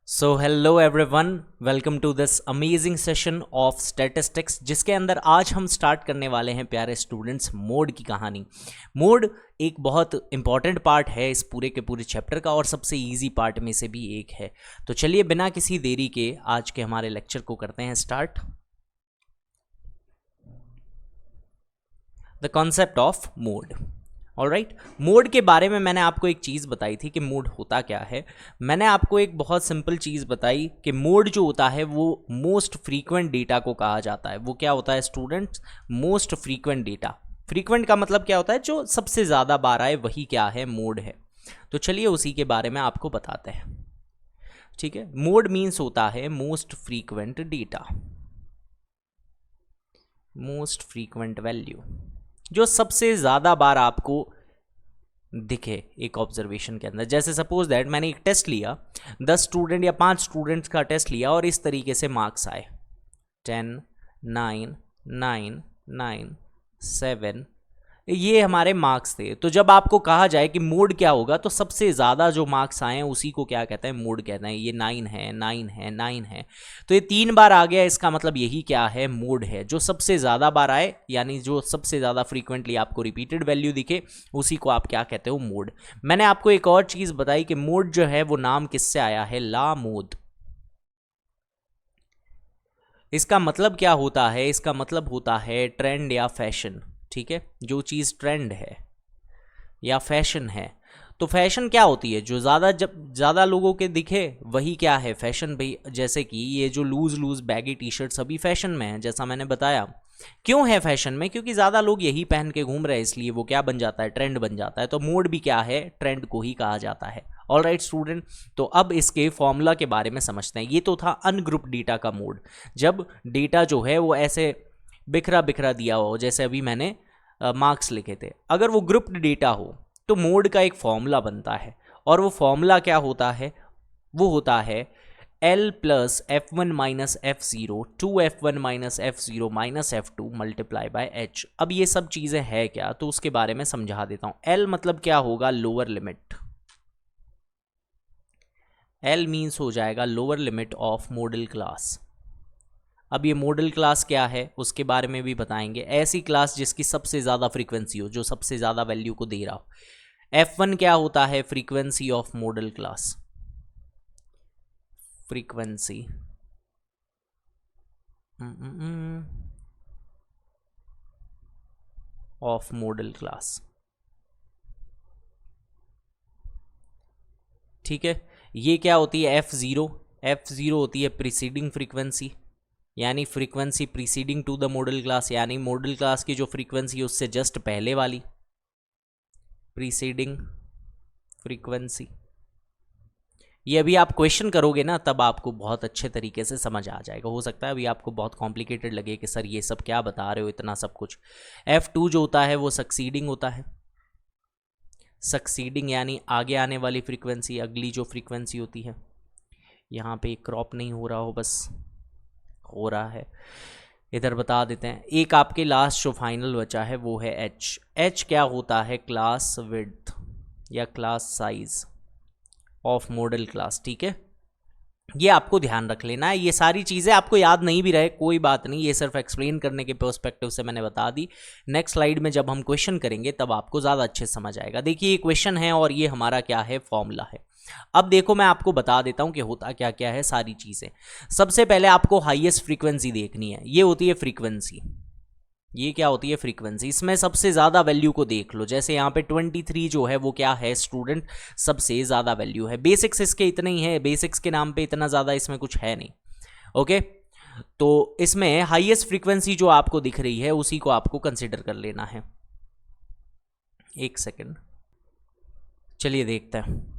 So hello everyone, welcome to this amazing session of statistics, जिसके अंदर आज हम स्टार्ट करने वाले हैं प्यारे स्टूडेंट्स मोड की कहानी। मोड एक बहुत इंपॉर्टेंट पार्ट है इस पूरे के पूरे चैप्टर का और सबसे इजी पार्ट में से भी एक है। तो चलिए बिना किसी देरी के आज के हमारे लेक्चर को करते हैं start. The concept of mode. Alright, mode के बारे में मैंने आपको एक चीज़ बताई थी कि मोड होता क्या है। मैंने आपको एक बहुत सिंपल चीज़ बताई कि मोड जो होता है वो मोस्ट फ्रीक्वेंट डेटा को कहा जाता है। वो क्या होता है students? Most frequent data. Frequent का मतलब क्या होता है? जो सबसे ज़्यादा बार आए वही क्या है? मोड है। तो चलिए उसी के बारे में आपको बताते हैं। ठीक है, मोड मीन्स होता है most frequent data, most frequent value, जो सबसे ज़्यादा बार आपको दिखे एक ऑब्जर्वेशन के अंदर। जैसे सपोज दैट मैंने एक टेस्ट लिया, 10 स्टूडेंट या 5 स्टूडेंट्स का टेस्ट लिया और इस तरीके से मार्क्स आए 10, 9, 9, 9, 7, ये हमारे मार्क्स थे। तो जब आपको कहा जाए कि मोड क्या होगा, तो सबसे ज़्यादा जो मार्क्स आए हैं उसी को क्या कहते हैं? मोड कहते हैं। ये 9 है, 9 है, 9 है, तो ये 3 बार आ गया, इसका मतलब यही क्या है? मोड है। जो सबसे ज़्यादा बार आए, यानी जो सबसे ज़्यादा फ्रीक्वेंटली आपको रिपीटेड वैल्यू दिखे, उसी को आप क्या कहते हो? मोड। मैंने आपको एक और चीज़ बताई कि मोड जो है वो नाम किससे आया है? ला मोद। इसका मतलब क्या होता है? इसका मतलब होता है ट्रेंड या फैशन। ठीक है, जो चीज़ ट्रेंड है या फैशन है, तो फैशन क्या होती है? जो ज़्यादा, जब ज़्यादा लोगों के दिखे वही क्या है? फैशन भाई। जैसे कि ये जो loose loose baggy T shirts अभी फैशन में है, जैसा मैंने बताया। क्यों है फैशन में? क्योंकि ज़्यादा लोग यही पहन के घूम रहे हैं, इसलिए वो क्या बन जाता है? ट्रेंड बन जाता है। तो मोड भी क्या है? ट्रेंड को ही कहा जाता है। ऑल राइट स्टूडेंट, तो अब इसके फॉर्मूला के बारे में समझते हैं। ये तो था अनग्रुप डेटा का मोड, जब डेटा जो है वो ऐसे बिखरा बिखरा दिया हो, जैसे अभी मैंने मार्क्स लिखे थे। अगर वो ग्रुप्ड डेटा हो तो मोड का एक फॉर्मूला बनता है, और वो फॉर्मूला क्या होता है? वो होता है L plus F1 minus F0 2F1 minus F0 minus F2 multiply by H। अब ये सब चीज़ें हैं क्या, तो उसके बारे में समझा देता हूँ। L मतलब क्या होगा? Lower limit. L मीन्स हो जाएगा lower limit of model class. अब ये मॉडल क्लास क्या है उसके बारे में भी बताएंगे। ऐसी क्लास जिसकी सबसे ज़्यादा फ्रीक्वेंसी हो, जो सबसे ज़्यादा वैल्यू को दे रहा हो। F1 क्या होता है? Frequency of model class. Frequency of model class. ठीक है, ये क्या होती है? F0। F0 होती है प्रीसीडिंग फ्रीक्वेंसी, यानी frequency preceding to the modal class, यानी मॉडल क्लास की जो फ्रीक्वेंसी है उससे जस्ट पहले वाली प्रीसीडिंग फ्रीक्वेंसी। ये अभी आप क्वेश्चन करोगे ना, तब आपको बहुत अच्छे तरीके से समझ आ जाएगा। हो सकता है अभी आपको बहुत कॉम्प्लिकेटेड लगे कि सर ये सब क्या बता रहे हो, इतना सब कुछ। F2 जो होता है वो सक्सीडिंग होता है। सक्सीडिंग यानी आगे आने वाली फ्रीक्वेंसी, अगली जो फ्रीक्वेंसी होती है। यहाँ पे क्रॉप नहीं हो रहा हो, बस हो रहा है, इधर बता देते हैं। एक आपके लास्ट जो फाइनल बचा है वो है H। H क्या होता है? क्लास विड्थ या class size of model class. ठीक है, ये आपको ध्यान रख लेना है। ये सारी चीज़ें आपको याद नहीं भी रहे कोई बात नहीं, ये सिर्फ एक्सप्लेन करने के पर्सपेक्टिव से मैंने बता दी। नेक्स्ट स्लाइड में जब हम क्वेश्चन करेंगे तब आपको ज़्यादा अच्छे से समझ आएगा। देखिए ये क्वेश्चन है और ये हमारा क्या है? फॉर्मूला है। अब देखो मैं आपको बता देता हूं कि होता क्या क्या है सारी चीज़ें। सबसे पहले आपको हाईएस्ट फ्रीक्वेंसी देखनी है, ये होती है फ्रीक्वेंसी। ये क्या होती है? फ्रीक्वेंसी। इसमें सबसे ज़्यादा वैल्यू को देख लो, जैसे यहाँ पे 23 जो है वो क्या है स्टूडेंट? सबसे ज़्यादा वैल्यू है। बेसिक्स इसके इतने ही है, बेसिक्स के नाम पे इतना ज़्यादा इसमें कुछ है नहीं। ओके, तो इसमें हाईएस्ट फ्रीक्वेंसी जो आपको दिख रही है उसी को आपको कंसिडर कर लेना है। एक सेकेंड, चलिए देखते हैं।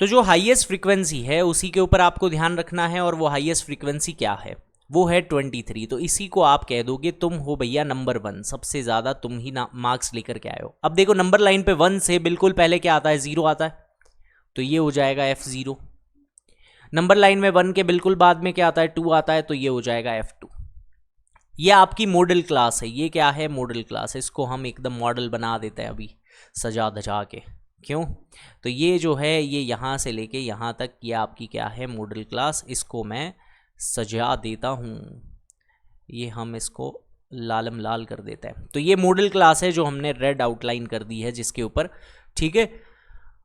तो जो हाईएस्ट फ्रीक्वेंसी है उसी के ऊपर आपको ध्यान रखना है, और वो हाईएस्ट फ्रीक्वेंसी क्या है? वो है 23। तो इसी को आप कह दोगे तुम हो भैया नंबर 1, सबसे ज़्यादा तुम ही मार्क्स लेकर के आए हो। अब देखो नंबर लाइन पे 1 से बिल्कुल पहले क्या आता है? 0 आता है, तो ये हो जाएगा F0। नंबर लाइन में 1 के बिल्कुल बाद में क्या आता है? 2 आता है, तो ये हो जाएगा F2। ये आपकी मॉडल क्लास है। ये क्या है? मॉडल क्लास है। इसको हम एकदम मॉडल बना देते हैं अभी सजा धजा के। क्यों? तो ये जो है ये यहाँ से लेके यहाँ तक ये आपकी क्या है, मॉडल क्लास। इसको मैं सजा देता हूँ, ये हम इसको लालम लाल कर देते हैं। तो ये मॉडल क्लास है जो हमने रेड आउटलाइन कर दी है जिसके ऊपर, ठीक है।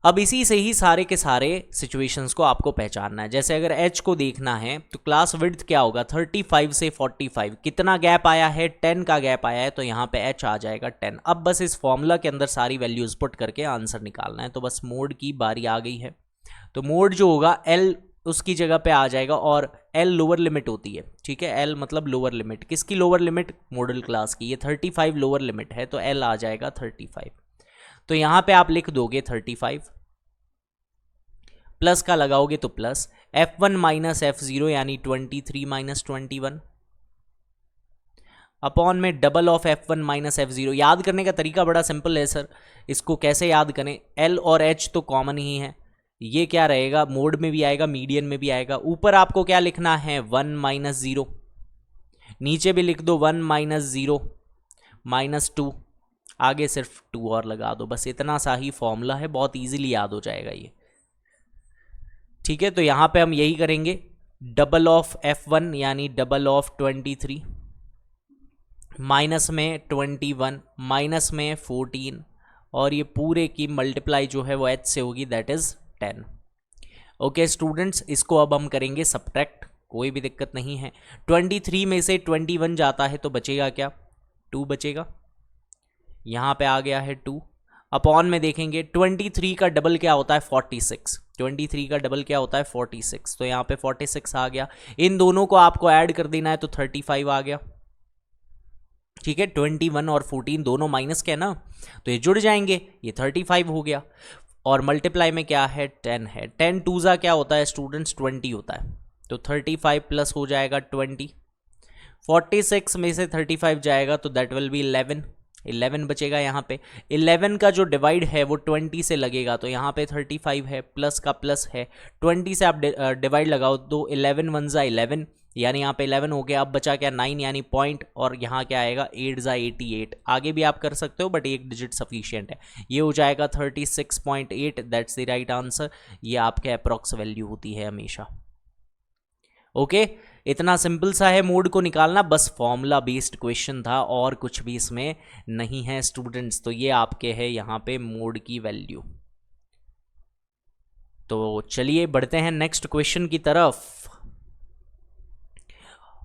अब इसी से ही सारे के सारे सिचुएशंस को आपको पहचानना है। जैसे अगर एच को देखना है तो क्लास विड्थ क्या होगा, 35 से 45 कितना गैप आया है, 10 का गैप आया है, तो यहाँ पे एच आ जाएगा 10। अब बस इस फॉर्मूला के अंदर सारी वैल्यूज पुट करके आंसर निकालना है। तो बस मोड की बारी आ गई है। तो मोड जो होगा एल उसकी जगह पे आ जाएगा, और एल लोअर लिमिट होती है, ठीक है। एल मतलब लोअर लिमिट, किसकी लोअर लिमिट, मॉडल क्लास की। ये 35 लोअर लिमिट है तो एल आ जाएगा 35। तो यहां पे आप लिख दोगे 35, प्लस का लगाओगे तो प्लस f1 माइनस f0 यानी 23 माइनस 21 अपॉन में double of f1 minus f0। याद करने का तरीका बड़ा सिंपल है सर, इसको कैसे याद करें, l और h तो कॉमन ही है, ये क्या रहेगा, मोड में भी आएगा मीडियन में भी आएगा। ऊपर आपको क्या लिखना है, 1 माइनस 0, नीचे भी लिख दो 1 माइनस 0 माइनस 2, आगे सिर्फ 2 और लगा दो। बस इतना सा ही फॉर्मूला है, बहुत इजीली याद हो जाएगा ये, ठीक है। तो यहां पे हम यही करेंगे, डबल ऑफ f1 यानी डबल ऑफ 23 माइनस में 21 माइनस में 14, और ये पूरे की मल्टीप्लाई जो है वो h से होगी, दैट इज 10। ओके स्टूडेंट्स, इसको अब हम करेंगे सब्ट्रैक्ट, कोई भी दिक्कत नहीं है। 23 में से 21 जाता है तो बचेगा क्या, 2 बचेगा, यहाँ पे आ गया है 2। अपॉन में देखेंगे 23 का डबल क्या होता है, 46। 23 का डबल क्या होता है, 46, तो यहाँ पे 46 आ गया। इन दोनों को आपको ऐड कर देना है तो 35 आ गया, ठीक है। 21 और 14 दोनों माइनस के ना, तो ये जुड़ जाएंगे, ये 35 हो गया। और मल्टीप्लाई में क्या है, 10 है। 10 टूजा क्या होता है स्टूडेंट्स, 20 होता है, तो 35 प्लस हो जाएगा 20। 46 में से 35 जाएगा तो दैट विल बी 11 बचेगा यहाँ पे। 11 का जो डिवाइड है वो 20 से लगेगा, तो यहाँ पे 35 है, प्लस का प्लस है, 20 से आप डिवाइड लगाओ तो 11 वन ज़ा 11, यानी यहाँ पे 11 हो गया। अब बचा क्या, 9 यानी पॉइंट, और यहाँ क्या आएगा 8 ज़ा 88। आगे भी आप कर सकते हो बट एक डिजिट सफिशियंट है, ये हो जाएगा 36.8, दैट्स द राइट आंसर। ये आपके अप्रॉक्स वैल्यू होती है हमेशा। ओके इतना सिंपल सा है मोड को निकालना, बस फॉर्मूला बेस्ड क्वेश्चन था और कुछ भी इसमें नहीं है स्टूडेंट्स। तो ये आपके है यहाँ पे मोड की वैल्यू। तो चलिए बढ़ते हैं नेक्स्ट क्वेश्चन की तरफ,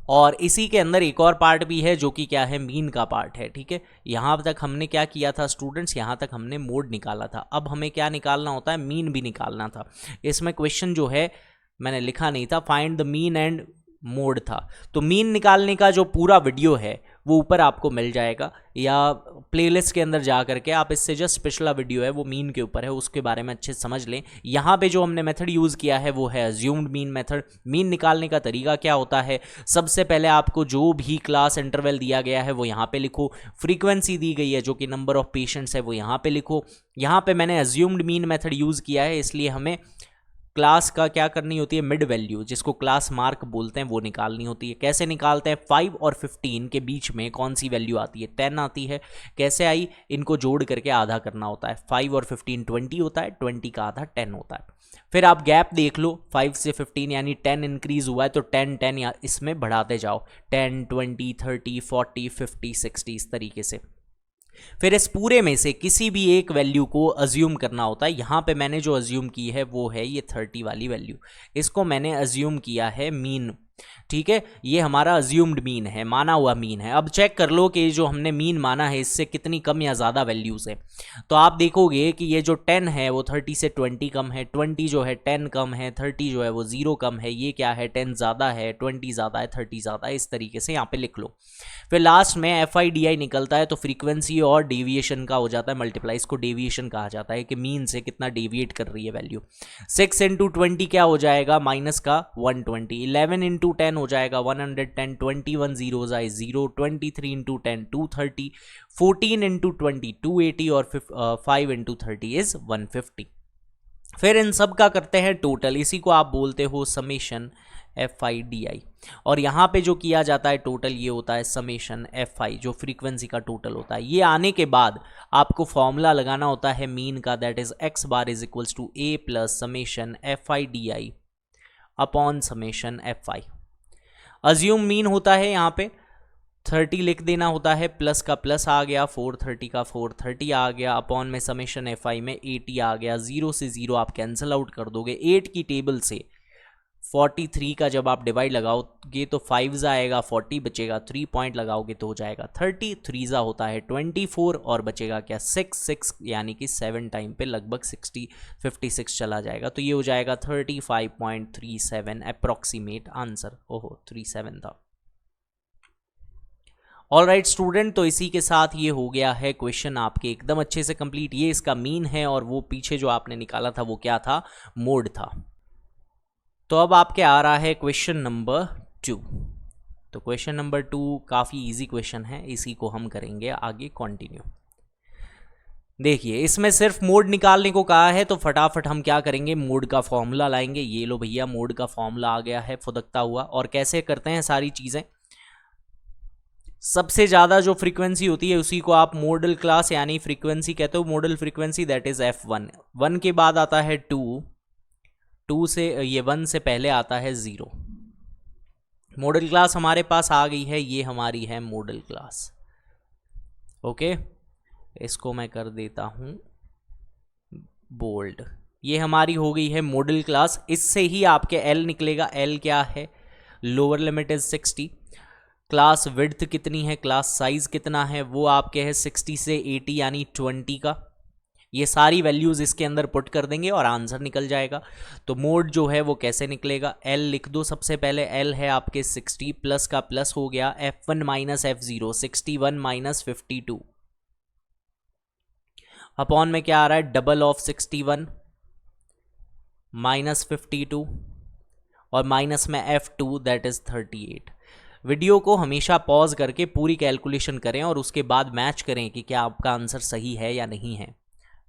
और इसी के अंदर एक और पार्ट भी है जो कि क्या है, मीन का पार्ट है, ठीक है। यहाँ तक हमने क्या किया था स्टूडेंट्स, यहाँ तक हमने मोड निकाला था, अब हमें क्या निकालना होता है, मीन भी निकालना था। इसमें क्वेश्चन जो है मैंने लिखा नहीं था, find the mean and mode था। तो मीन निकालने का जो पूरा वीडियो है वो ऊपर आपको मिल जाएगा, या प्लेलिस्ट के अंदर जा करके आप इससे जस्ट पिछला वीडियो है वो मीन के ऊपर है, उसके बारे में अच्छे से समझ लें। यहाँ पे जो हमने मेथड यूज़ किया है वो है अज्यूम्ड मीन मेथड। मीन निकालने का तरीका क्या होता है, सबसे पहले आपको जो भी क्लास इंटरवल दिया गया है वो यहाँ पे लिखो, फ्रीक्वेंसी दी गई है जो कि नंबर ऑफ पेशेंट्स है वो यहाँ पे लिखो। यहाँ पे मैंने अज्यूम्ड मीन मेथड यूज़ किया है, इसलिए हमें क्लास का क्या करनी होती है, मिड वैल्यू, जिसको क्लास मार्क बोलते हैं, वो निकालनी होती है। कैसे निकालते हैं, 5 और 15 के बीच में कौन सी वैल्यू आती है, 10 आती है। कैसे आई, इनको जोड़ करके आधा करना होता है, 5 और 15 20 होता है, 20 का आधा 10 होता है। फिर आप गैप देख लो, 5 से 15 यानी 10 इंक्रीज हुआ है तो 10 10 या इसमें बढ़ाते जाओ, 10 20 30 40 50 60 इस तरीके से। फिर इस पूरे में से किसी भी एक वैल्यू को अज्यूम करना होता है। यहाँ पे मैंने जो अज्यूम की है वो है ये 30 वाली वैल्यू, इसको मैंने अज्यूम किया है मीन, ठीक है। ये हमारा अज्यूम्ड मीन है, माना हुआ मीन है। अब चेक कर लो कि जो हमने मीन माना है इससे कितनी कम या ज़्यादा वैल्यूज़ है। तो आप देखोगे कि ये जो 10 है वो 30 से 20 कम है, 20 जो है 10 कम है, 30 जो है वो 0 कम है, ये क्या है 10 ज़्यादा है, 20 ज़्यादा है, 30 ज़्यादा है, इस तरीके से यहाँ पे लिख लो। फिर लास्ट में FIDI निकलता है तो फ्रीक्वेंसी और डेविएशन का हो जाता है मल्टीप्लाई, इसको डेविएशन कहा जाता है कि मीन से कितना डेविएट कर रही है वैल्यू। 6 × 20 क्या हो जाएगा, माइनस का 120, 11 × 10 हो जाएगा 110, 21 zeros आए 0, 23 × 10 230, 14 × 20 280 और 5 × 30 इज 150। फिर इन सब का करते हैं टोटल, इसी को आप बोलते हो समेशन FI/DI। और यहाँ पे जो किया जाता है टोटल, ये होता है समेशन FI, जो फ्रीक्वेंसी का टोटल होता है। ये आने के बाद आपको फॉर्मूला लगाना होता है मीन का, that is x bar is equals to A plus summation FI/DI upon summation FI। Assume mean होता है यहाँ पे 30 लिख देना होता है, प्लस का प्लस आ गया, 430 का 430 आ गया, अपॉन में समेशन FI में 80 आ गया। 0 से 0 आप कैंसिल आउट कर दोगे। 8 की टेबल से 43 का जब आप डिवाइड लगाओगे तो 5 आएगा, 40 बचेगा, 3 पॉइंट लगाओगे तो हो जाएगा 30, 3 होता है 24 और बचेगा क्या 6 यानी कि 7 टाइम पे लगभग 56 चला जाएगा। तो ये हो जाएगा 35.37 अप्रॉक्सीमेट आंसर। ओहो 37 था। ऑलराइट स्टूडेंट, तो इसी के साथ ये हो गया है क्वेश्चन आपके एकदम अच्छे से कंप्लीट। ये इसका मीन है और वो पीछे जो आपने निकाला था वो क्या था, मोड था। तो अब आपके आ रहा है क्वेश्चन नंबर 2। तो क्वेश्चन नंबर 2 काफ़ी इजी क्वेश्चन है, इसी को हम करेंगे आगे कंटिन्यू। देखिए इसमें सिर्फ मोड निकालने को कहा है, तो फटाफट हम क्या करेंगे, मोड का फॉर्मूला लाएंगे। ये लो भैया, मोड का फॉर्मूला आ गया है फुदकता हुआ। और कैसे करते हैं सारी चीज़ें, सबसे ज़्यादा जो फ्रीक्वेंसी होती है उसी को आप मॉडल क्लास यानी फ्रीक्वेंसी कहते हो, model frequency, that is F1। 1 के बाद आता है 2 से ये 1 से पहले आता है 0। मॉडल क्लास हमारे पास आ गई है, ये हमारी है मॉडल क्लास। ओके, इसको मैं कर देता हूं बोल्ड। ये हमारी हो गई है मॉडल क्लास। इससे ही आपके L निकलेगा। L क्या है, lower limit is 60। Class width कितनी है, क्लास साइज कितना है, वो आपके है 60 से 80 यानी 20 का। ये सारी वैल्यूज़ इसके अंदर पुट कर देंगे और आंसर निकल जाएगा। तो मोड जो है वो कैसे निकलेगा, L लिख दो सबसे पहले। L है आपके 60, प्लस का प्लस हो गया, F1 minus F0, 61 minus 52, upon में क्या आ रहा है, डबल ऑफ 61 माइनस 52 और माइनस में F2 दैट इज 38। वीडियो को हमेशा पॉज करके पूरी कैलकुलेशन करें और उसके बाद मैच करें कि क्या आपका आंसर सही है या नहीं है।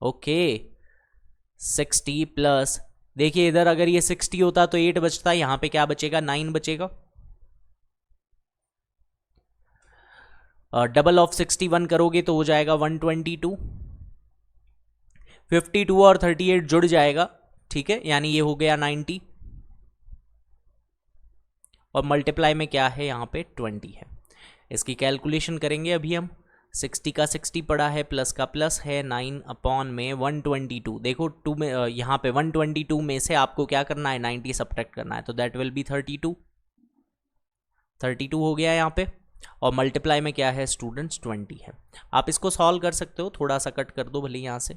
ओके, 60 प्लस, देखिए इधर अगर ये 60 होता तो 8 बचता, यहां पे क्या बचेगा, 9 बचेगा। डबल ऑफ 61 करोगे तो हो जाएगा 122। 52 और 38 जुड़ जाएगा, ठीक है, यानी ये हो गया 90 और मल्टीप्लाई में क्या है यहाँ पे 20 है। इसकी कैलकुलेशन करेंगे अभी हम। 60 का 60 पड़ा है, प्लस का प्लस है, 9 अपॉन में 122। देखो 2 में यहाँ पे 122 में से आपको क्या करना है, 90 सब्ट्रैक्ट करना है, तो दैट विल बी 32 हो गया यहाँ पे। और मल्टीप्लाई में क्या है स्टूडेंट्स, 20 है। आप इसको सॉल्व कर सकते हो, थोड़ा सा कट कर दो भले यहाँ से।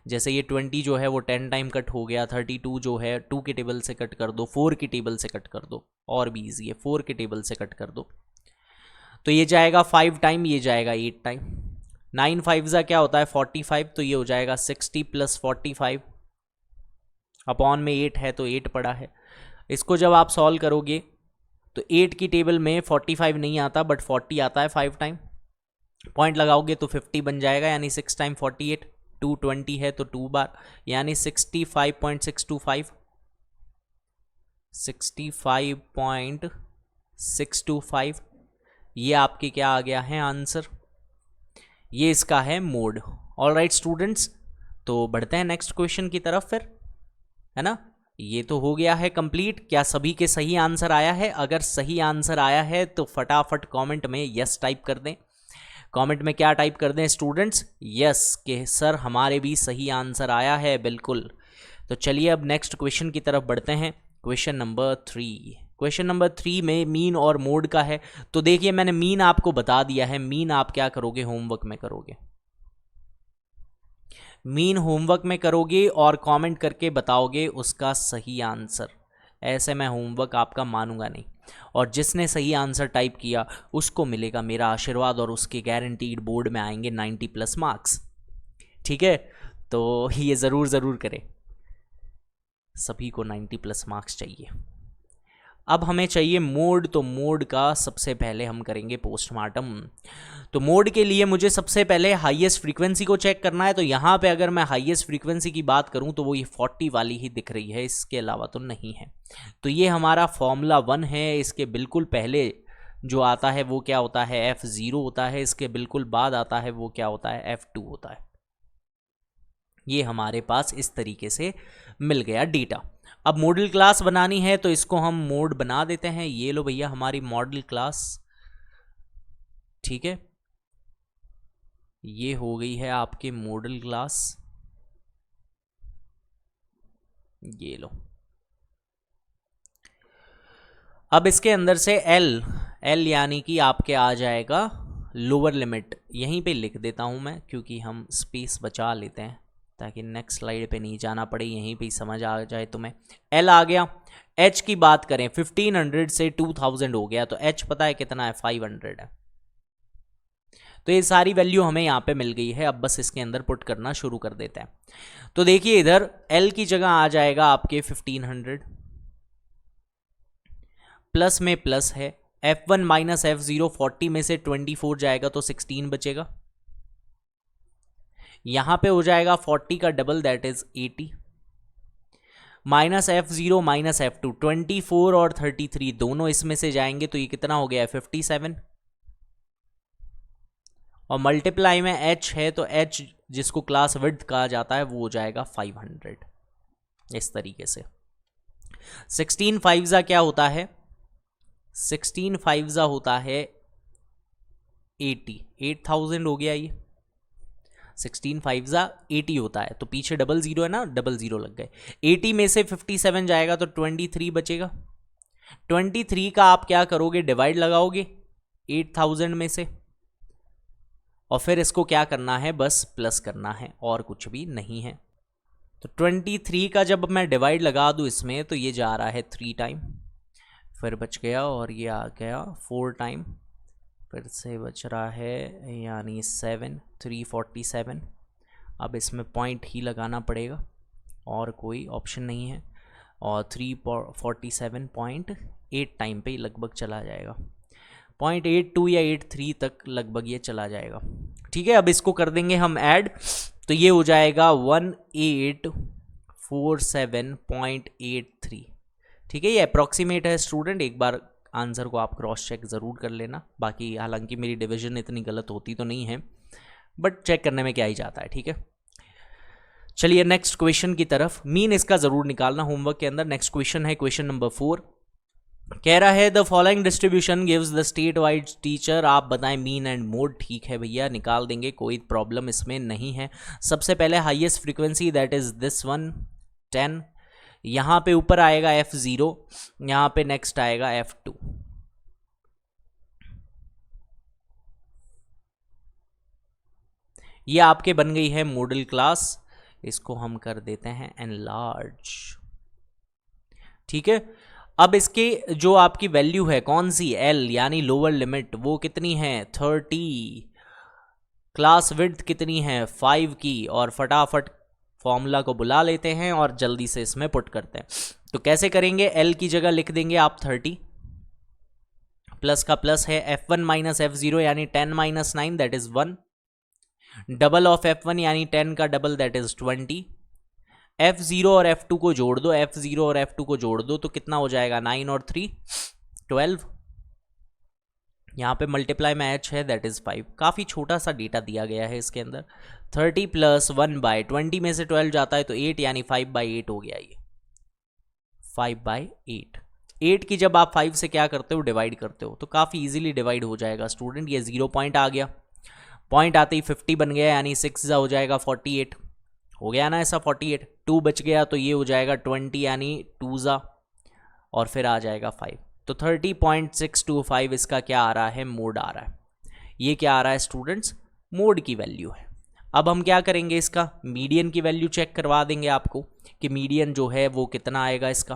जैसे ये 20 जो है वो 10 टाइम कट हो गया, 32 जो है 2 की टेबल से कट कर दो, 4 की टेबल से कट कर दो, और भी ईजी है, 4 की टेबल से कट कर दो। तो ये जाएगा 5 टाइम, ये जाएगा 8 टाइम। 9 5 क्या होता है 45, तो ये हो जाएगा 60 प्लस 45 अपॉन में 8 है तो 8 पड़ा है। इसको जब आप सॉल्व करोगे तो 8 की टेबल में 45 नहीं आता बट 40 आता है 5 टाइम। पॉइंट लगाओगे तो 50 बन जाएगा, यानी 6 टाइम 48, 220 है तो 2 बार, यानी 65.625 65.625 ये आपके क्या आ गया है आंसर। ये इसका है मोड। ऑलराइट स्टूडेंट्स, तो बढ़ते हैं नेक्स्ट क्वेश्चन की तरफ फिर, है ना। ये तो हो गया है कंप्लीट। क्या सभी के सही आंसर आया है? अगर सही आंसर आया है तो फटाफट कमेंट में यस टाइप कर दें। कमेंट में क्या टाइप कर दें स्टूडेंट्स, यस कि सर हमारे भी सही आंसर आया है, बिल्कुल। तो चलिए अब नेक्स्ट क्वेश्चन की तरफ बढ़ते हैं। Question number 3। क्वेश्चन नंबर 3 में मीन और मोड का है। तो देखिए मैंने मीन आपको बता दिया है, मीन आप क्या करोगे, होमवर्क में करोगे। मीन होमवर्क में करोगे और कमेंट करके बताओगे उसका सही आंसर। ऐसे मैं होमवर्क आपका मानूंगा नहीं। और जिसने सही आंसर टाइप किया उसको मिलेगा मेरा आशीर्वाद और उसके गारंटीड बोर्ड में आएंगे 90+ मार्क्स। ठीक है, तो ये ज़रूर करें, सभी को 90+ मार्क्स चाहिए। अब हमें चाहिए मोड, तो मोड का सबसे पहले हम करेंगे पोस्टमार्टम। तो मोड के लिए मुझे सबसे पहले हाईएस्ट फ्रीक्वेंसी को चेक करना है। तो यहाँ पे अगर मैं हाईएस्ट फ्रीक्वेंसी की बात करूँ तो वो ये 40 वाली ही दिख रही है, इसके अलावा तो नहीं है। तो ये हमारा फॉर्मूला 1 है। इसके बिल्कुल पहले जो आता है वो क्या होता है, F0 होता है। इसके बिल्कुल बाद आता है वो क्या होता है, F2 होता है। ये हमारे पास इस तरीके से मिल गया डेटा। अब मॉडल क्लास बनानी है तो इसको हम मोड बना देते हैं। ये लो भैया हमारी मॉडल क्लास, ठीक है, ये हो गई है आपके मॉडल क्लास। ये लो। अब इसके अंदर से एल यानी कि आपके आ जाएगा लोअर लिमिट। यहीं पे लिख देता हूं मैं, क्योंकि हम स्पेस बचा लेते हैं ताकि नेक्स्ट स्लाइड पे नहीं जाना पड़े, यहीं पे ही समझ आ जाए तुम्हें। एल आ गया। एच की बात करें 1500 से 2000 हो गया, तो एच पता है कितना है, 500 है। तो ये सारी वैल्यू हमें यहाँ पे मिल गई है। अब बस इसके अंदर पुट करना शुरू कर देते हैं। तो देखिए इधर एल की जगह आ जाएगा आपके 1500, प्लस में प्लस है, F1 माइनस F0 40 में से 24 जाएगा तो 16 बचेगा। यहां पे हो जाएगा 40 का double that is 80, minus F0 minus F2, 24 और 33 दोनों इसमें से जाएंगे तो ये कितना हो गया है 57, और मल्टीप्लाई में H है तो H जिसको क्लास विड्थ कहा जाता है वो हो जाएगा 500। इस तरीके से 16 5 क्या होता है, 16 5 होता है 8000 हो गया। ये 16 5 80 होता है, तो पीछे डबल जीरो है ना, डबल जीरो लग गए। 80 में से 57 जाएगा तो 23 बचेगा। 23 का आप क्या करोगे, डिवाइड लगाओगे 8000 में से, और फिर इसको क्या करना है, बस प्लस करना है और कुछ भी नहीं है। तो 23 का जब मैं डिवाइड लगा दूं इसमें तो ये जा रहा है 3 टाइम, फिर बच गया, और ये आ गया 4 टाइम, फिर से बच रहा है यानी 7, 347। अब इसमें पॉइंट ही लगाना पड़ेगा और कोई ऑप्शन नहीं है, और 347.8 टाइम पे लगभग चला जाएगा, 0.82 या 83 तक लगभग ये चला जाएगा। ठीक है, अब इसको कर देंगे हम ऐड, तो ये हो जाएगा 1847.83। ठीक है, ये अप्रॉक्सीमेट है स्टूडेंट, एक बार आंसर को आप क्रॉस चेक ज़रूर कर लेना। बाकी हालांकि मेरी डिवीजन इतनी गलत होती तो नहीं है, बट चेक करने में क्या ही जाता है। ठीक है, चलिए नेक्स्ट क्वेश्चन की तरफ। मीन इसका ज़रूर निकालना होमवर्क के अंदर। नेक्स्ट क्वेश्चन है क्वेश्चन नंबर 4। कह रहा है the following distribution gives the state wide teacher. आप बताएं मीन एंड मोड। ठीक है भैया, निकाल देंगे, कोई प्रॉब्लम इसमें नहीं है। सबसे पहले highest frequency that is this one 10, यहाँ पे ऊपर आएगा F0, यहाँ पे नेक्स्ट आएगा F2। ये आपके बन गई है मॉडल क्लास, इसको हम कर देते हैं एनलार्ज। ठीक है, अब इसके जो आपकी वैल्यू है कौन सी, L यानी लोअर लिमिट, वो कितनी है 30, क्लास विड्थ कितनी है 5 की, और फटाफट फॉर्मूला को बुला लेते हैं और जल्दी से इसमें पुट करते हैं। तो कैसे करेंगे, L की जगह लिख देंगे आप 30, प्लस का प्लस है, F1 माइनस F0 यानी 10 minus 9 that is 1, double of F1 यानी 10 का डबल दैट इज 20, F0 और F2 को जोड़ दो, F0 और F2 को जोड़ दो तो कितना हो जाएगा 9 और 3 12, यहाँ पे मल्टीप्लाई में H है दैट इज 5। काफ़ी छोटा सा डेटा दिया गया है इसके अंदर। 30 प्लस 1 बाई 20 में से 12 जाता है तो 8 यानी 5/8 हो गया। ये 5/8, 8 की जब आप 5 से क्या करते हो, डिवाइड करते हो, तो काफ़ी इजीली डिवाइड हो जाएगा स्टूडेंट। ये 0 पॉइंट आ गया, पॉइंट आते ही 50 बन गया, यानी 6 हो जाएगा 48 हो गया ना ऐसा 48। 2 बच गया तो ये हो जाएगा 20 यानी 2 और फिर आ जाएगा 5। तो 30.625 इसका क्या आ रहा है, मोड आ रहा है। ये क्या आ रहा है स्टूडेंट्स, मोड की वैल्यू है। अब हम क्या करेंगे, इसका मीडियन की वैल्यू चेक करवा देंगे आपको कि मीडियन जो है वो कितना आएगा इसका।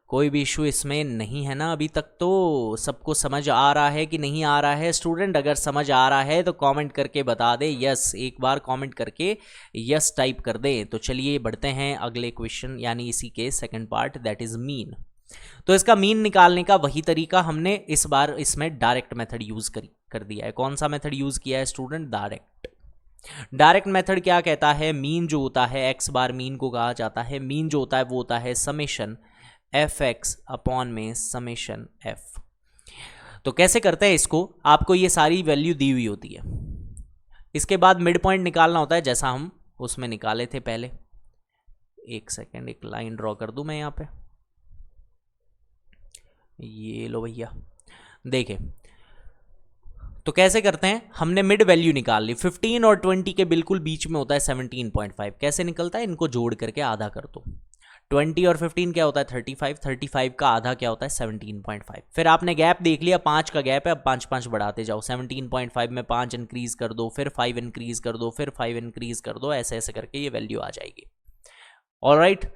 कोई भी इशू इसमें नहीं है ना, अभी तक तो सबको समझ आ रहा है कि नहीं आ रहा है स्टूडेंट? अगर समझ आ रहा है तो कमेंट करके बता दे यस, एक बार कमेंट करके यस टाइप कर दे। तो चलिए बढ़ते हैं अगले क्वेश्चन यानी इसी के second part that is mean. तो इसका मीन निकालने का वही तरीका हमने इस बार इसमें डायरेक्ट मेथड यूज कर दिया है। कौन सा मेथड यूज किया है स्टूडेंट? डायरेक्ट मेथड क्या कहता है? मीन जो होता है, एक्स बार मीन को कहा जाता है, मीन जो होता है वो होता है समेशन एफ एक्स अपॉन में समेशन एफ। तो कैसे करते हैं इसको? आपको ये सारी वैल्यू दी हुई होती है, इसके बाद मिड पॉइंट निकालना होता है जैसा हम उसमें निकाले थे पहले। एक सेकेंड, एक लाइन ड्रॉ कर दूं मैं यहाँ पे, ये लो भैया, देखें तो कैसे करते हैं। हमने मिड वैल्यू निकाल ली, 15 और 20 के बिल्कुल बीच में होता है 17.5। कैसे निकलता है? इनको जोड़ करके आधा कर दो। 20 और 15 क्या होता है? 35। 35 का आधा क्या होता है? 17.5। फिर आपने गैप देख लिया, 5 का गैप है, अब 5 5 बढ़ाते जाओ। 17.5 में 5 इंक्रीज कर दो, फिर 5 इंक्रीज कर दो, फिर 5 इंक्रीज कर दो, ऐसे ऐसे करके ये वैल्यू आ जाएगी। ऑलराइट,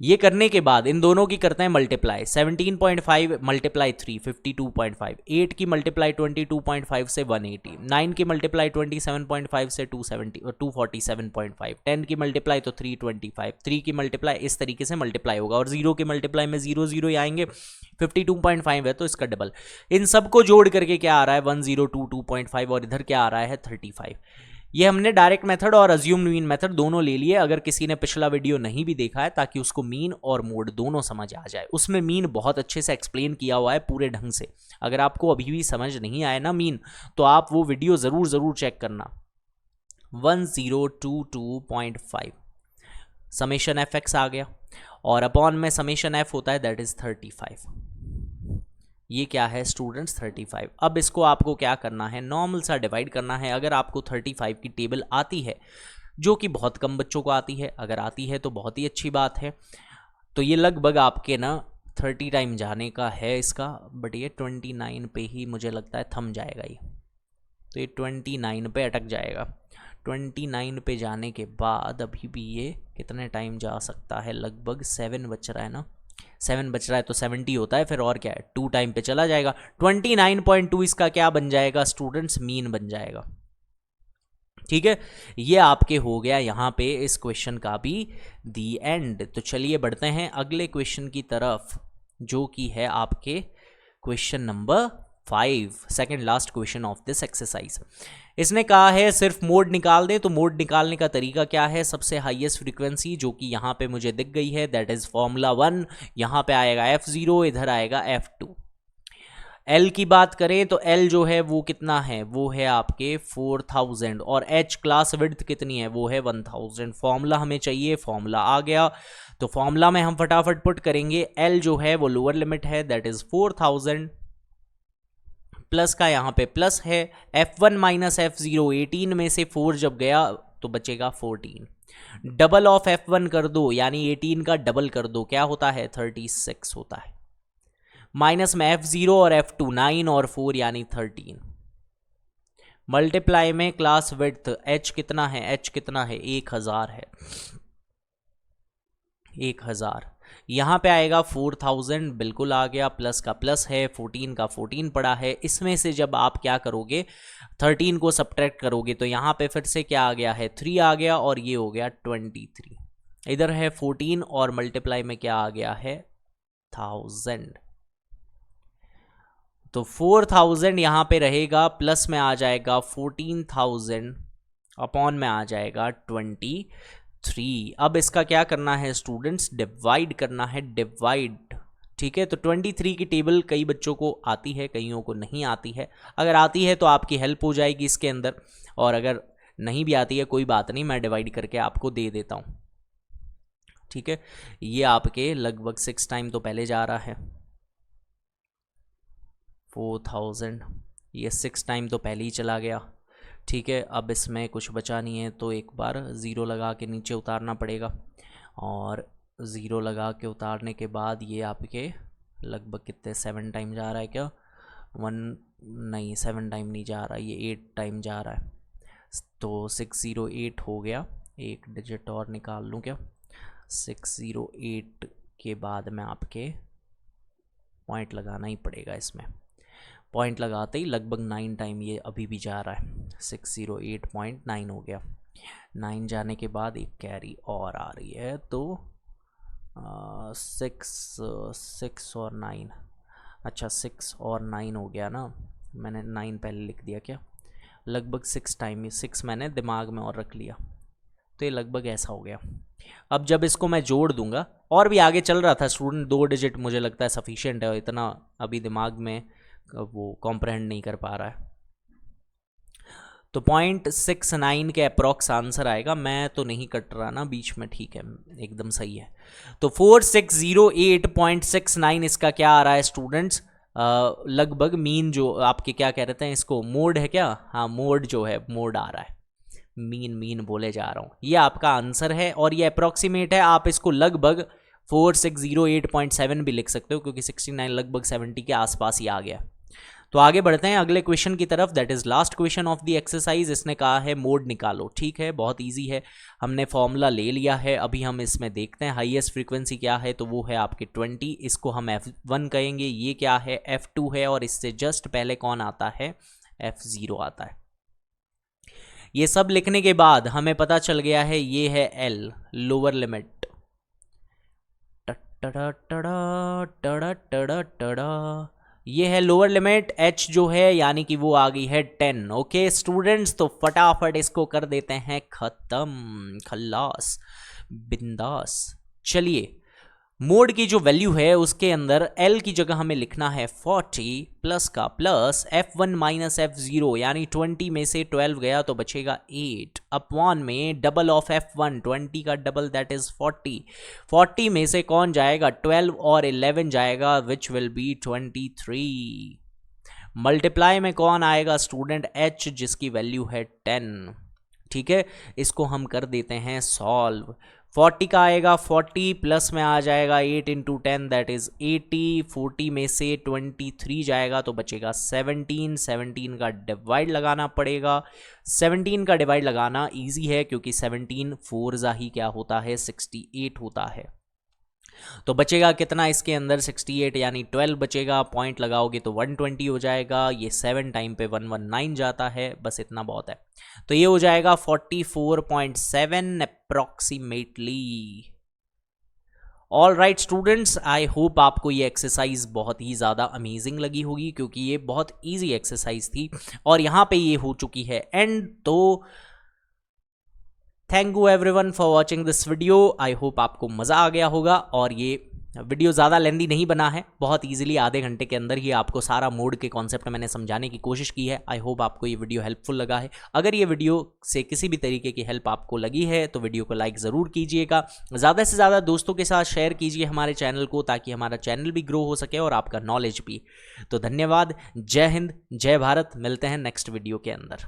ये करने के बाद इन दोनों की करते हैं मल्टीप्लाई। 17.5 मल्टीप्लाई 3 52.5, 8 की मल्टीप्लाई 22.5 से 180, 9 की मल्टीप्लाई 27.5 से 247.5, 10 की मल्टीप्लाई तो 325, 3 की मल्टीप्लाई इस तरीके से मल्टीप्लाई होगा, और 0 की मल्टीप्लाई में 0 0 ही आएंगे। 52.5 है तो इसका डबल। इन सबको जोड़ करके क्या आ रहा है? 1022.5, और इधर क्या आ रहा है? 35। ये हमने डायरेक्ट मेथड और अज्यूम्ड मीन मेथड दोनों ले लिए। अगर किसी ने पिछला वीडियो नहीं भी देखा है, ताकि उसको मीन और मोड दोनों समझ आ जाए, उसमें मीन बहुत अच्छे से एक्सप्लेन किया हुआ है पूरे ढंग से। अगर आपको अभी भी समझ नहीं आया ना मीन, तो आप वो वीडियो ज़रूर चेक करना। 1022.5 समेशन एफ एक्स आ गया, और अपॉन में समेशन एफ होता है, दैट इज 35। ये क्या है स्टूडेंट्स? 35। अब इसको आपको क्या करना है? नॉर्मल सा डिवाइड करना है। अगर आपको 35 की टेबल आती है, जो कि बहुत कम बच्चों को आती है, अगर आती है तो बहुत ही अच्छी बात है। तो ये लगभग आपके ना 30 टाइम जाने का है इसका, बट ये 29 पे ही मुझे लगता है थम जाएगा ये। तो ये 29 पे अटक जाएगा। 29 पे जाने के बाद अभी भी ये कितने टाइम जा सकता है? लगभग 7 बच रहा है ना, 7 बच रहा है तो 70 होता है, फिर और क्या है, 2 टाइम पे चला जाएगा। 29.2 इसका क्या बन जाएगा स्टूडेंट्स? मीन बन जाएगा। ठीक है, ये आपके हो गया यहाँ पे इस क्वेश्चन का भी दी एंड। तो चलिए बढ़ते हैं अगले क्वेश्चन की तरफ, जो कि है आपके question number 5, second last question of this exercise. इसने कहा है सिर्फ मोड निकाल दें। तो मोड निकालने का तरीका क्या है? सबसे हाईएस्ट फ्रीक्वेंसी जो कि यहाँ पे मुझे दिख गई है, दैट इज फॉर्मूला 1। यहाँ पे आएगा F0, इधर आएगा F2। L की बात करें तो L जो है वो कितना है? वो है आपके 4000, और H क्लास विड्थ कितनी है? वो है 1000। फॉर्मूला हमें चाहिए, फॉर्मूला आ गया। तो फॉर्मूला में हम फटाफट पुट करेंगे। L जो है वो लोअर लिमिट है, दैट इज 4000, प्लस का यहाँ पे प्लस है, F1 माइनस F0, 18 में से 4 जब गया तो बचेगा 14। डबल ऑफ F1 कर दो, यानी 18 का डबल कर दो, क्या होता है? 36 होता है। माइनस में F0 और F2, 9 और 4 यानी 13। मल्टीप्लाई में क्लास विड्थ H कितना है? H कितना है? 1000 है, 1000। यहाँ पे आएगा 4000, बिल्कुल आ गया, प्लस का प्लस है, 14 का 14 पड़ा है। इसमें से जब आप क्या करोगे, 13 को सब्ट्रैक्ट करोगे, तो यहाँ पे फिर से क्या आ गया है? 3 आ गया, और ये हो गया 23। इधर है 14, और मल्टीप्लाई में क्या आ गया है? 1000। तो 4000 यहाँ पे रहेगा, प्लस में आ जाएगा 14000, अपॉन में आ जाएगा 23। अब इसका क्या करना है स्टूडेंट्स? डिवाइड करना है, डिवाइड। ठीक है, तो 23 की टेबल कई बच्चों को आती है, कईयों को नहीं आती है। अगर आती है तो आपकी हेल्प हो जाएगी इसके अंदर, और अगर नहीं भी आती है कोई बात नहीं, मैं डिवाइड करके आपको दे देता हूँ। ठीक है, ये आपके लगभग 6 टाइम तो पहले जा रहा है, 4000, ये 6 टाइम तो पहले ही चला गया। ठीक है, अब इसमें कुछ बचा नहीं है, तो एक बार ज़ीरो लगा के नीचे उतारना पड़ेगा, और ज़ीरो लगा के उतारने के बाद ये आपके लगभग कितने 7 टाइम जा रहा है क्या? 1 नहीं, 7 टाइम नहीं जा रहा, ये 8 टाइम जा रहा है। तो 608 हो गया, एक डिजिट और निकाल लूँ क्या? 608 के बाद में आपके पॉइंट लगाना ही पड़ेगा इसमें। पॉइंट लगाते ही लगभग 9 टाइम ये अभी भी जा रहा है, 608.9 हो गया। 9 जाने के बाद एक कैरी और आ रही है, तो 6 और 9, अच्छा 6 और 9 हो गया ना, मैंने 9 पहले लिख दिया क्या, लगभग 6 टाइम 6 मैंने दिमाग में और रख लिया, तो ये लगभग ऐसा हो गया। अब जब इसको मैं जोड़ दूंगा, और भी आगे चल रहा था स्टूडेंट, 2 डिजिट मुझे लगता है सफिशिएंट है, और इतना अभी दिमाग में वो कॉम्प्रहेंड नहीं कर पा रहा है। तो 0.69 के अप्रॉक्स आंसर आएगा, मैं तो नहीं कट रहा ना बीच में, ठीक है एकदम सही है। तो 4608.69 इसका क्या आ रहा है स्टूडेंट्स, लगभग मीन जो आपके क्या कह रहे हैं इसको, मोड है क्या, हाँ मोड जो है, मोड आ रहा है, मीन बोले जा रहा हूँ, ये आपका आंसर है। और ये अप्रॉक्सीमेट है, आप इसको लगभग 4608.7 भी लिख सकते हो, क्योंकि 69 लगभग 70 के आसपास ही आ गया। तो आगे बढ़ते हैं अगले क्वेश्चन की तरफ, that is last question of the exercise. इसने कहा है मोड निकालो, ठीक है बहुत इजी है, हमने फॉर्मूला ले लिया है। अभी हम इसमें देखते हैं हाईएस्ट फ्रीक्वेंसी क्या है, तो वो है आपके 20, इसको हम F1 कहेंगे, ये क्या है F2 है, और इससे जस्ट पहले कौन आता है, F0 आता है। ये सब लिखने के बाद हमें पता चल गया है ये है L लोअर लिमिट, ये है लोअर लिमिट, H जो है यानी कि वो आ गई है 10। ओके स्टूडेंट्स, तो फटाफट इसको कर देते हैं खत्म, खल्लास बिंदास। चलिए मोड की जो वैल्यू है उसके अंदर L की जगह हमें लिखना है 40 प्लस का प्लस F1 माइनस F0, यानी 20 में से 12 गया तो बचेगा 8 अपॉन में डबल ऑफ F1, 20 का डबल दैट इज 40, 40 में से कौन जाएगा 12 और 11 जाएगा विच विल बी 23, मल्टीप्लाई में कौन आएगा स्टूडेंट H जिसकी वैल्यू है 10, ठीक है इसको हम कर देते हैं सॉल्व। 40 का आएगा 40 प्लस में आ जाएगा 8 इंटू 10 दैट इज 80, 40 में से 23 जाएगा तो बचेगा 17, 17 का डिवाइड लगाना पड़ेगा, 17 का डिवाइड लगाना इजी है क्योंकि 17 4 जा ही क्या होता है 68 होता है, तो बचेगा कितना इसके अंदर 68 यानी 12 बचेगा, पॉइंट लगाओगे तो 120 हो जाएगा, ये 7 टाइम पे 119 जाता है, बस इतना बहुत है, तो ये हो जाएगा 44.7 approximately. All right students, I hope आपको ये एक्सरसाइज बहुत ही ज़्यादा अमेजिंग लगी होगी क्योंकि ये बहुत ईजी एक्सरसाइज थी और यहाँ पे ये हो चुकी है एंड। तो thank you everyone for watching this video, I hope आपको मज़ा आ गया होगा और ये वीडियो ज़्यादा लेंदी नहीं बना है, बहुत इजीली आधे घंटे के अंदर ही आपको सारा मोड के कॉन्सेप्ट मैंने समझाने की कोशिश की है। आई होप आपको ये वीडियो हेल्पफुल लगा है, अगर ये वीडियो से किसी भी तरीके की हेल्प आपको लगी है तो वीडियो को लाइक ज़रूर कीजिएगा, ज़्यादा से ज़्यादा दोस्तों के साथ शेयर कीजिए हमारे चैनल को ताकि हमारा चैनल भी ग्रो हो सके और आपका नॉलेज भी। तो धन्यवाद, जय हिंद, जय भारत, मिलते हैं नेक्स्ट वीडियो के अंदर।